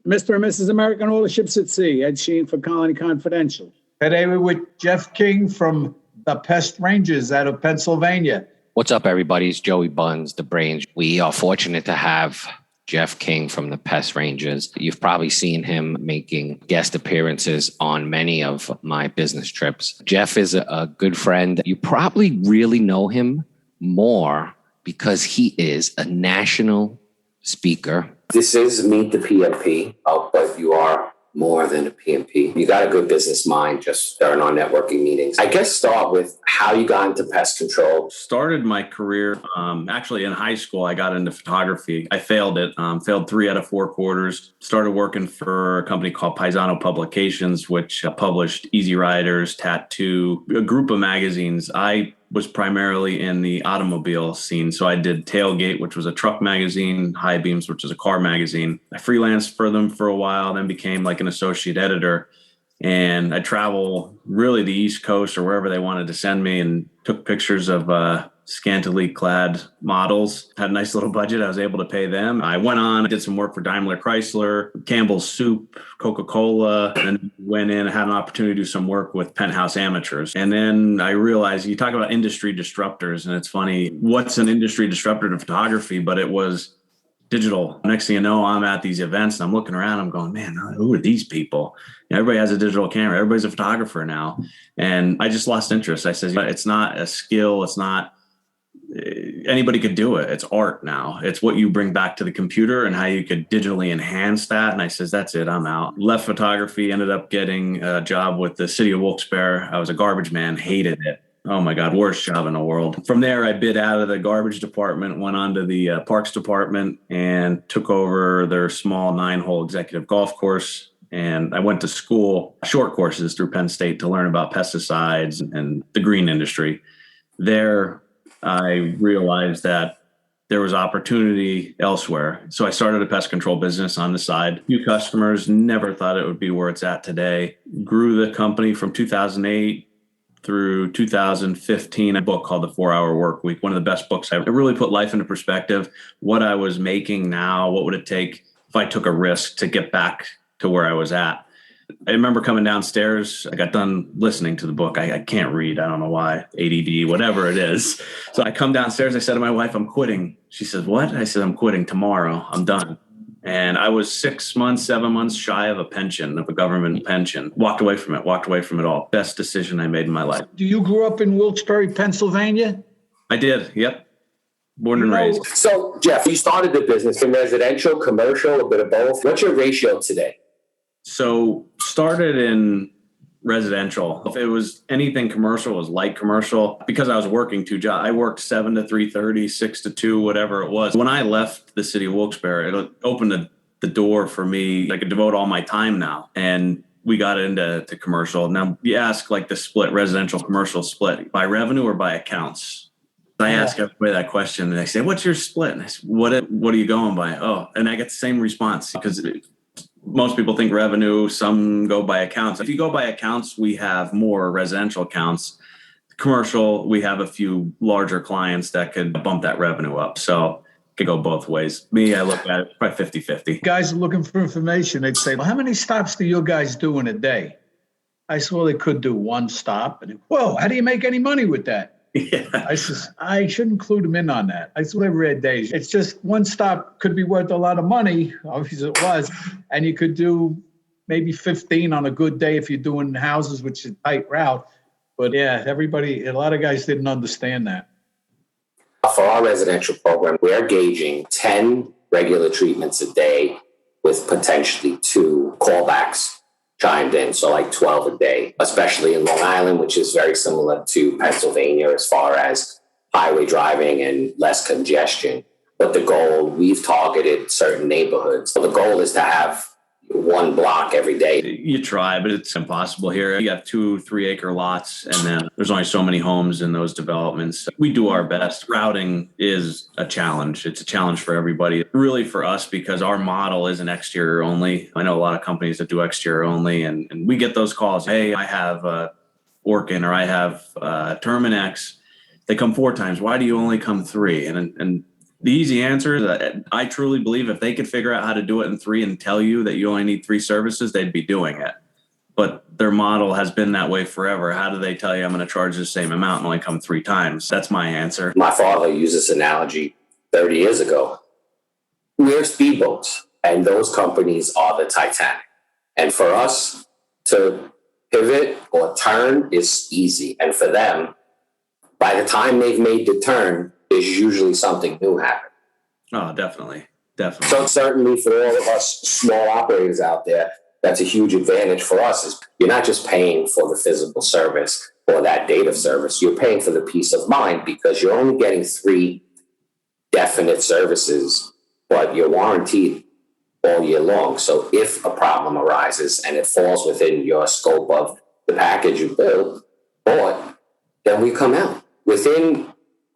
Mr. and Mrs. American, all the ships at sea. Ed Sheen for Colony Confidential. Today we're with Jeff King from the Pest Rangers out of Pennsylvania. What's up, everybody? It's Joey Buns, the brains. We are fortunate to have Jeff King from the Pest Rangers. You've probably seen him making guest appearances on many of my business trips. Jeff is a good friend. You probably really know him more because he is a national speaker. This is Meet the PMP, but you are more than a PMP. You got a good business mind just during our networking meetings. I guess start with how you got into pest control. Started my career actually in high school. I got into photography. I failed it, failed 3 out of 4 quarters. Started working for a company called Paisano Publications, which published Easy Riders, Tattoo, a group of magazines. I was primarily in the automobile scene. So I did Tailgate, which was a truck magazine, High Beams, which is a car magazine. I freelanced for them for a while, then became like an associate editor. And I travel really the East Coast or wherever they wanted to send me and took pictures of scantily clad models. Had a nice little budget. I was able to pay them. I went on, did some work for Daimler Chrysler, Campbell's Soup, Coca-Cola, and went in and had an opportunity to do some work with Penthouse Amateurs. And then I realized you talk about industry disruptors, and it's funny, what's an industry disruptor to photography? But it was digital. Next thing you know, I'm at these events and I'm looking around, I'm going, man, who are these people? You know, everybody has a digital camera. Everybody's a photographer now. And I just lost interest. I said, it's not a skill. It's not, anybody could do it. It's art now. It's what you bring back to the computer and how you could digitally enhance that. And I says, that's it. I'm out. Left photography, ended up getting a job with the city of Wilkes-Barre. I was a garbage man, hated it. Oh my God, worst job in the world. From there, I bid out of the garbage department, went on to the parks department and took over their small 9-hole executive golf course. And I went to school, short courses through Penn State to learn about pesticides and the green industry. There, I realized that there was opportunity elsewhere. So I started a pest control business on the side. Few customers, never thought it would be where it's at today. Grew the company from 2008 through 2015, a book called The 4-Hour Work Week, one of the best books. It really put life into perspective. What I was making now, what would it take if I took a risk to get back to where I was at? I remember coming downstairs. I got done listening to the book. I can't read. I don't know why. ADD, whatever it is. So I come downstairs. I said to my wife, I'm quitting. She says, what? I said, I'm quitting tomorrow. I'm done. And I was 6 months, 7 months shy of a pension, of a government pension. Walked away from it all. Best decision I made in my life. Do you grew up in Wilkes-Barre, Pennsylvania? I did. Yep. Born and raised. So, Jeff, you started the business in residential, commercial, a bit of both. What's your ratio today? So started in residential. If it was anything commercial, it was light commercial. Because I was working 2 jobs. I worked 7 to 3:30, 6 to 2, whatever it was. When I left the city of Wilkes-Barre, it opened the door for me. I could devote all my time now. And we got into commercial. Now you ask like the split, residential, commercial split by revenue or by accounts. I ask everybody that question and they say, what's your split? And I say, what are you going by? Oh, and I get the same response because most people think revenue, some go by accounts. If you go by accounts, we have more residential accounts. Commercial, we have a few larger clients that could bump that revenue up. So it could go both ways. Me, I look at it probably 50-50. Guys are looking for information. They'd say, well, how many stops do you guys do in a day? I said, well, they could do 1 stop. And whoa, how do you make any money with that? Yeah. I says, I should include them in on that. That's what I read days. It's just 1 stop could be worth a lot of money, obviously it was, and you could do maybe 15 on a good day if you're doing houses, which is a tight route. But yeah, a lot of guys didn't understand that. For our residential program, we're gauging 10 regular treatments a day with potentially 2 callbacks chimed in, so like 12 a day, especially in Long Island, which is very similar to Pennsylvania as far as highway driving and less congestion. But the goal, we've targeted certain neighborhoods. So the goal is to have 1 block every day. You try, but it's impossible here. You got 2-3 acre lots, and then there's only so many homes in those developments. We do our best. Routing is a challenge. It's a challenge for everybody. Really for us, because our model isn't exterior only. I know a lot of companies that do exterior only, and we get those calls. Hey, I have Orkin or I have Terminex. They come 4 times. Why do you only come 3? And The easy answer is that I truly believe if they could figure out how to do it in 3 and tell you that you only need 3 services, they'd be doing it. But their model has been that way forever. How do they tell you I'm going to charge the same amount and only come 3 times? That's my answer. My father used this analogy 30 years ago. We're speedboats, and those companies are the Titanic. And for us to pivot or turn is easy. And for them, by the time they've made the turn, there's usually something new happening. Oh, definitely. Definitely. So certainly for all of us small operators out there, that's a huge advantage for us. Is you're not just paying for the physical service or that data service. You're paying for the peace of mind because you're only getting 3 definite services, but you're warranted all year long. So if a problem arises and it falls within your scope of the package you bought, then we come out within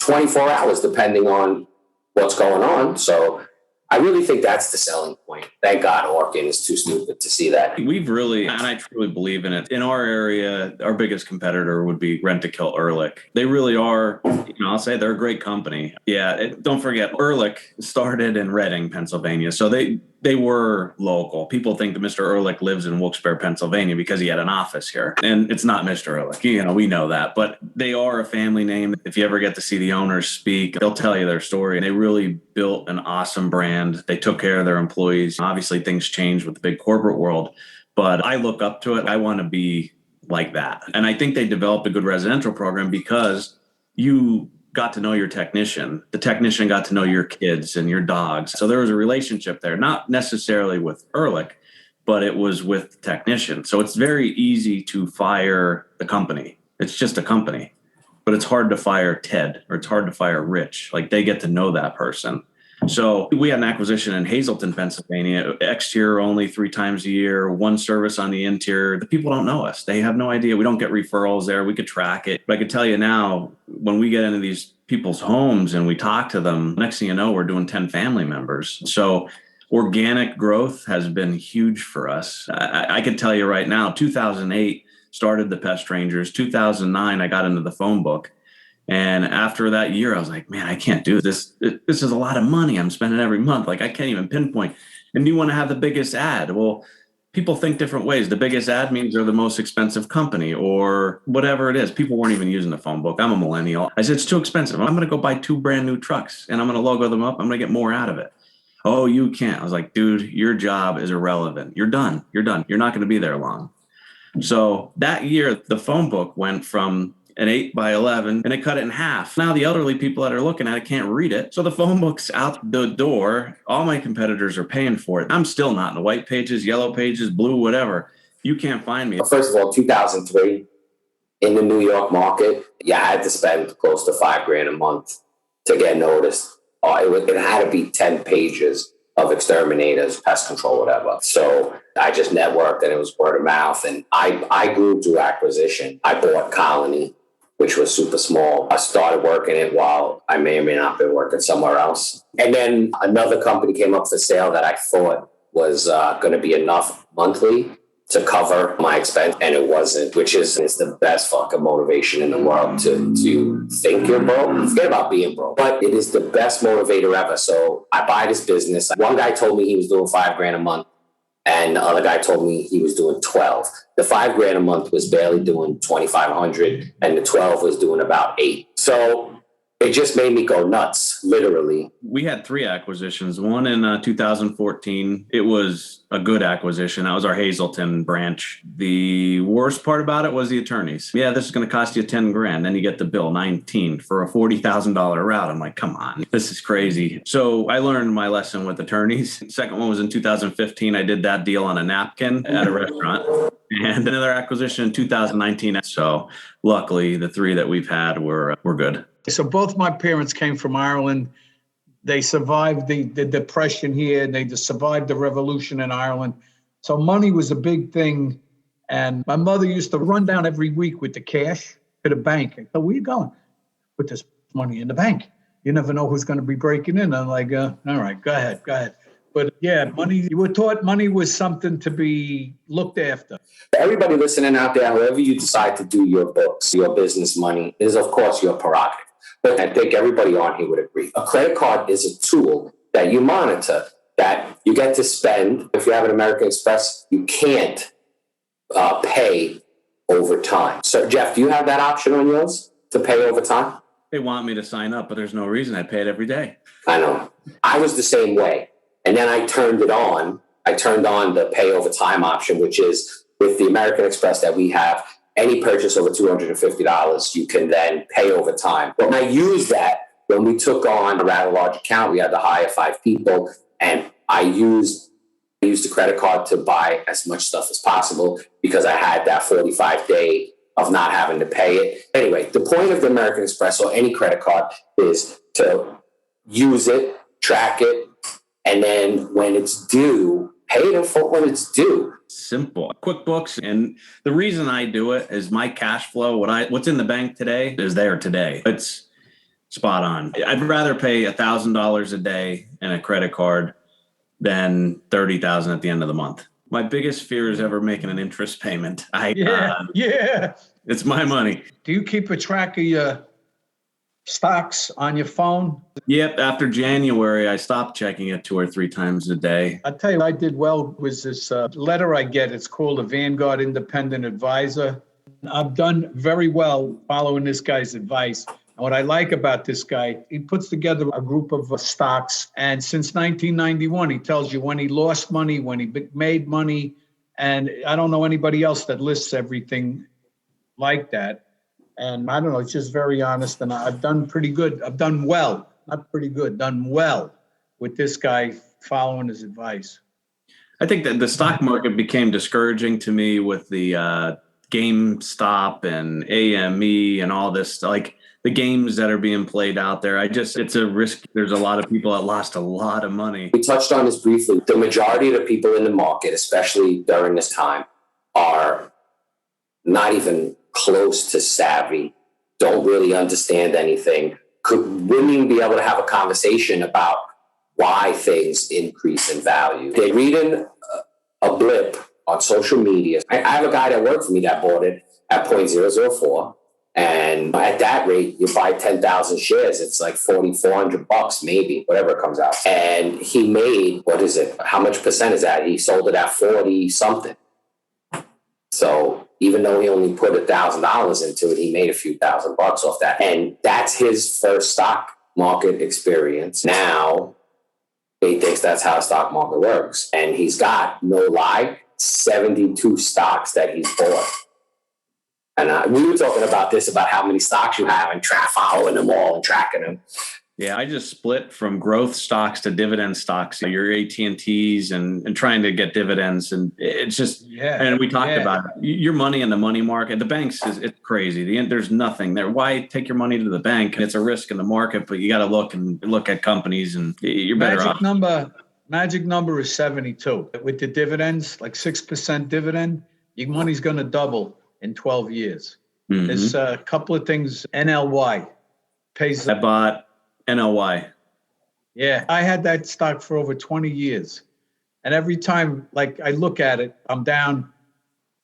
24 hours, depending on what's going on. So I really think that's the selling point. Thank God Orkin is too stupid to see that. We've really, and I truly believe in it. In our area, our biggest competitor would be Rent-A-Kill Ehrlich. They really are, I'll say they're a great company. Yeah, don't forget, Ehrlich started in Reading, Pennsylvania. So they were local. People think that Mr. Ehrlich lives in Wilkes-Barre, Pennsylvania because he had an office here. And it's not Mr. Ehrlich. We know that. But they are a family name. If you ever get to see the owners speak, they'll tell you their story. They really built an awesome brand. They took care of their employees. Obviously, things change with the big corporate world. But I look up to it. I want to be like that. And I think they developed a good residential program because you got to know your technician. The technician got to know your kids and your dogs. So there was a relationship there, not necessarily with Ehrlich, but it was with the technician. So it's very easy to fire the company. It's just a company, but it's hard to fire Ted or it's hard to fire Rich. Like they get to know that person. So we had an acquisition in Hazleton, Pennsylvania, exterior only 3 times a year, 1 service on the interior. The people don't know us. They have no idea. We don't get referrals there. We could track it. But I could tell you now, when we get into these people's homes and we talk to them, next thing you know, we're doing 10 family members. So organic growth has been huge for us. I could tell you right now, 2008 started the Pest Rangers. 2009, I got into the phone book. And after that year, I was like, man, I can't do this. This is a lot of money I'm spending every month. Like I can't even pinpoint. And you want to have the biggest ad. Well, people think different ways. The biggest ad means they're the most expensive company or whatever it is. People weren't even using the phone book. I'm a millennial. I said, it's too expensive. I'm going to go buy 2 brand new trucks and I'm going to logo them up. I'm going to get more out of it. Oh, you can't. I was like, dude, your job is irrelevant. You're done. You're done. You're not going to be there long. So that year, the phone book went from an 8x11 and it cut it in half. Now the elderly people that are looking at it can't read it. So the phone book's out the door. All my competitors are paying for it. I'm still not in the white pages, yellow pages, blue, whatever. You can't find me. First of all, 2003 in the New York market, you had to spend close to $5,000 a month to get noticed. It had to be 10 pages of exterminators, pest control, whatever. So I just networked and it was word of mouth. And I grew through acquisition. I bought Colony, which was super small. I started working it while I may or may not have been working somewhere else. And then another company came up for sale that I thought was going to be enough monthly to cover my expense, and it wasn't, which is the best fucking motivation in the world to think you're broke. Forget about being broke, but it is the best motivator ever. So I buy this business. One guy told me he was doing $5,000 a month, and the other guy told me he was doing 12. The $5,000 a month was barely doing 2,500, and the 12 was doing about 8. So it just made me go nuts, literally. We had 3 acquisitions. One in 2014. It was a good acquisition. That was our Hazleton branch. The worst part about it was the attorneys. Yeah, this is going to cost you $10,000. Then you get the bill, 19 for a $40,000 route. I'm like, come on, this is crazy. So I learned my lesson with attorneys. The second one was in 2015. I did that deal on a napkin at a restaurant. And another acquisition in 2019. So luckily, the 3 that we've had were good. So both my parents came from Ireland. They survived the Depression here. They survived the revolution in Ireland. So money was a big thing. And my mother used to run down every week with the cash to the bank. I go, where you going? Put this money in the bank. You never know who's going to be breaking in. I'm like, all right, go ahead. But yeah, money, you were taught money was something to be looked after. Everybody listening out there, however you decide to do your books, your business money is, of course, your prerogative. But I think everybody on here would agree. A credit card is a tool that you monitor, that you get to spend. If you have an American Express, you can't pay over time. So, Jeff, do you have that option on yours to pay over time? They want me to sign up, but there's no reason. I pay it every day. I know. I was the same way. And then I turned it on. I turned on the pay over time option, which is with the American Express that we have, any purchase over $250, you can then pay over time. But I used that when we took on a rather large account. We had to hire 5 people, and I used the credit card to buy as much stuff as possible because I had that 45-day of not having to pay it. Anyway, the point of the American Express or any credit card is to use it, track it, and then when it's due, pay it in full when it's due. Simple. QuickBooks. And the reason I do it is my cash flow, what's in the bank today is there today. It's spot on. I'd rather pay $1,000 a day in a credit card than $30,000 at the end of the month. My biggest fear is ever making an interest payment. It's my money. Do you keep a track of your stocks on your phone? Yep. After January, I stopped checking it 2 or 3 times a day. I tell you, I did well with this letter I get. It's called a Vanguard Independent Advisor. I've done very well following this guy's advice. And what I like about this guy, he puts together a group of stocks. And since 1991, he tells you when he lost money, when he made money. And I don't know anybody else that lists everything like that. And I don't know, it's just very honest. And I've done pretty good. I've done well, not pretty good, done well with this guy following his advice. I think that the stock market became discouraging to me with the GameStop and AME and all this, like the games that are being played out there. It's a risk. There's a lot of people that lost a lot of money. We touched on this briefly. The majority of the people in the market, especially during this time, are not even close to savvy, don't really understand anything, wouldn't even be able to have a conversation about why things increase in value. They're reading a blip on social media. I have a guy that worked for me that bought it at 0.004. And at that rate, you buy 10,000 shares. It's like $4,400 maybe, whatever it comes out. And he made, what is it? How much percent is that? He sold it at 40 something. So even though he only put $1,000 into it, he made a few $1,000 off that. And that's his first stock market experience. Now he thinks that's how the stock market works. And he's got, no lie, 72 stocks that he's bought. And we were talking about this, about how many stocks you have and following them all and tracking them. Yeah, I just split from growth stocks to dividend stocks. Your AT&Ts and trying to get dividends. And it's just, and we talked about it. Your money in the money market, the banks, it's crazy. There's nothing there. Why take your money to the bank? It's a risk in the market, but you got to look at companies and you're better off. Magic number is 72. With the dividends, like 6% dividend, your money's going to double in 12 years. Mm-hmm. There's a couple of things. NLY pays. I bought NLY. Yeah, I had that stock for over 20 years. And every time, like, I look at it, I'm down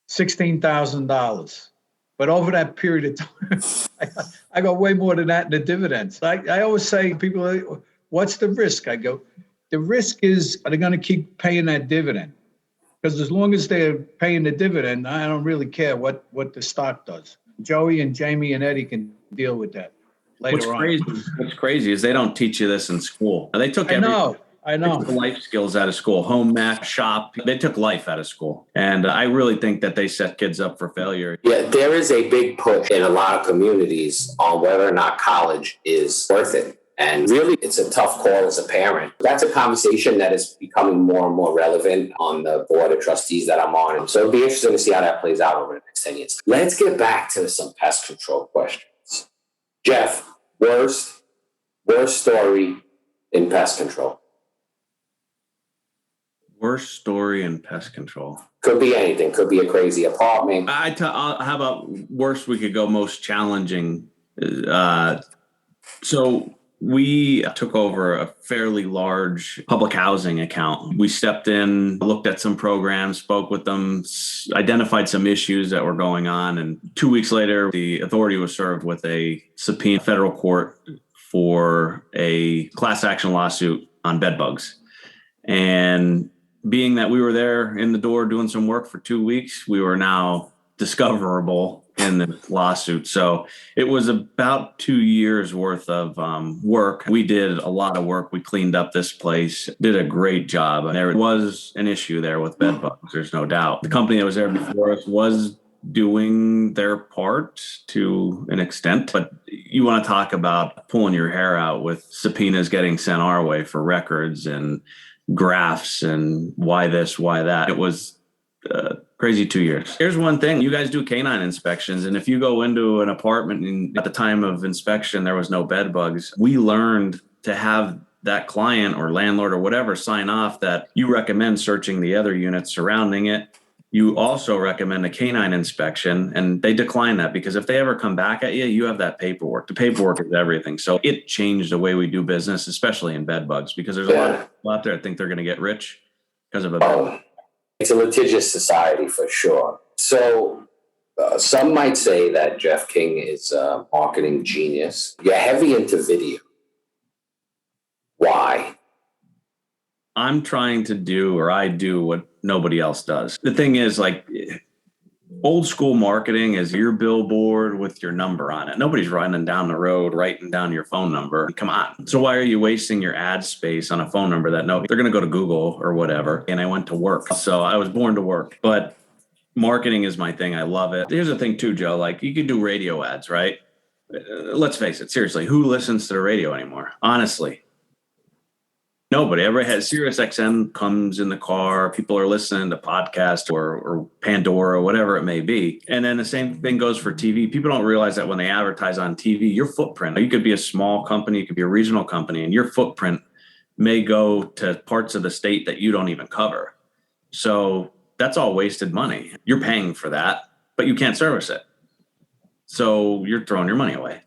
$16,000. But over that period of time, I got way more than that in the dividends. I always say, people, what's the risk? I go, the risk is, are they going to keep paying that dividend? Because as long as they're paying the dividend, I don't really care what the stock does. Joey and Jamie and Eddie can deal with that later on. What's crazy is they don't teach you this in school. They took I know. They took life skills out of school, home math, shop. They took life out of school. And I really think that they set kids up for failure. Yeah, there is a big push in a lot of communities on whether or not college is worth it. And really, it's a tough call as a parent. That's a conversation that is becoming more and more relevant on the board of trustees that I'm on. So it'll be interesting to see how that plays out over the next 10 years. Let's get back to some pest control questions. Jeff, worst story in pest control? Worst story in pest control. Could be anything. Could be a crazy apartment. How about worst we could go most challenging? So We took over a fairly large public housing account. We stepped in, looked at some programs, spoke with them, identified some issues that were going on. And 2 weeks later, the authority was served with a subpoena federal court for a class action lawsuit on bed bugs. And being that we were there in the door doing some work for 2 weeks, we were now discoverable in the lawsuit. So it was about 2 years worth of work. We did a lot of work. We cleaned up this place, did a great job. And there was an issue there with bed bugs. There's no doubt. The company that was there before us was doing their part to an extent, but you want to talk about pulling your hair out with subpoenas getting sent our way for records and graphs and why this, why that. It was crazy 2 years. Here's one thing. You guys do canine inspections. And if you go into an apartment and at the time of inspection, there was no bed bugs, we learned to have that client or landlord or whatever sign off that you recommend searching the other units surrounding it. You also recommend a canine inspection, and they decline that because if they ever come back at you, you have that paperwork. The paperwork is everything. So it changed the way we do business, especially in bed bugs, because there's a lot of people out there that think they're going to get rich because of a bed bug. It's a litigious society for sure. So some might say that Jeff King is a marketing genius. You're heavy into video. Why? I'm trying to do, or I do what nobody else does. The thing is, like, old school marketing is your billboard with your number on it. Nobody's running down the road, writing down your phone number. Come on. So why are you wasting your ad space on a phone number that they're going to go to Google or whatever? And I went to work. So I was born to work, but marketing is my thing. I love it. Here's the thing too, Joe, like you could do radio ads, right? Let's face it. Seriously, who listens to the radio anymore? Honestly. Nobody. Everybody has Sirius XM comes in the car. People are listening to podcasts or Pandora, whatever it may be. And then the same thing goes for TV. People don't realize that when they advertise on TV, your footprint, you could be a small company, you could be a regional company, and your footprint may go to parts of the state that you don't even cover. So that's all wasted money. You're paying for that, but you can't service it. So you're throwing your money away.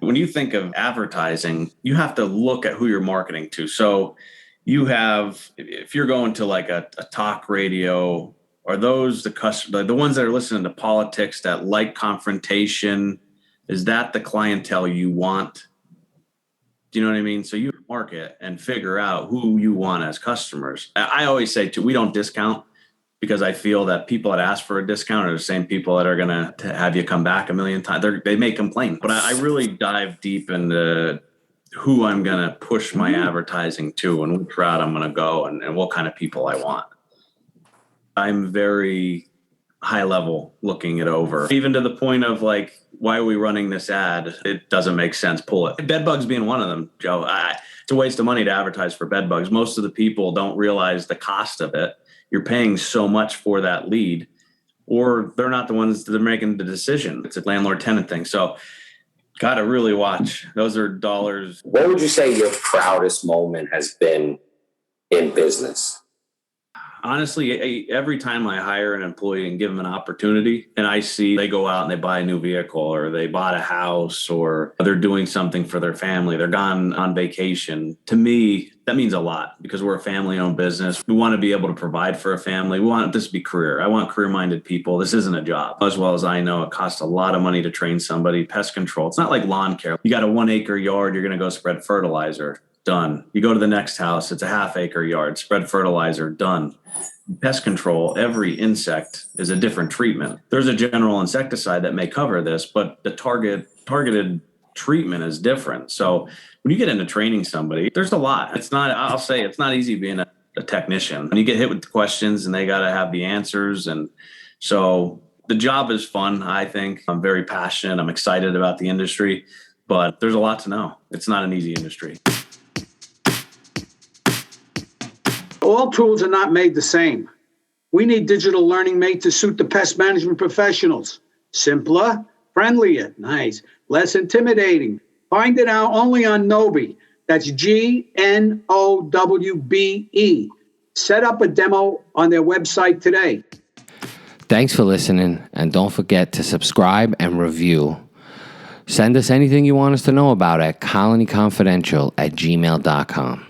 When you think of advertising, you have to look at who you're marketing to. So you have, if you're going to like a talk radio, are those the ones that are listening to politics that like confrontation? Is that the clientele you want? Do you know what I mean? So you market and figure out who you want as customers. I always say too, we don't discount, because I feel that people that ask for a discount are the same people that are going to have you come back a million times. They may complain, but I really dive deep into who I'm going to push my advertising to and which route I'm going to go and what kind of people I want. I'm very high level looking it over, even to the point of like, why are we running this ad? It doesn't make sense. Pull it. Bed bugs being one of them, Joe. It's a waste of money to advertise for bed bugs. Most of the people don't realize the cost of it. You're paying so much for that lead, or they're not the ones that are making the decision. It's a landlord-tenant thing. So got to really watch. Those are dollars. What would you say your proudest moment has been in business? Honestly, every time I hire an employee and give them an opportunity and I see they go out and they buy a new vehicle or they bought a house or they're doing something for their family, they're gone on vacation. To me, that means a lot because we're a family-owned business. We want to be able to provide for a family. We want this to be career. I want career-minded people. This isn't a job. As well as I know, it costs a lot of money to train somebody. Pest control. It's not like lawn care. You got a 1 acre yard. You're going to go spread fertilizer. Done. You go to the next house. It's a half acre yard. Spread fertilizer. Done. Pest control, every insect is a different treatment. There's a general insecticide that may cover this, but the targeted treatment is different. So when you get into training somebody, there's a lot. I'll say it's not easy being a technician. When you get hit with questions and they got to have the answers. And so the job is fun, I think. I'm very passionate. I'm excited about the industry, but there's a lot to know. It's not an easy industry. All tools are not made the same. We need digital learning made to suit the pest management professionals. Simpler, friendlier, nice, less intimidating. Find it out only on Knobe. That's GNOWBE. Set up a demo on their website today. Thanks for listening, and don't forget to subscribe and review Send us anything you want us to know about at colonyconfidential@gmail.com.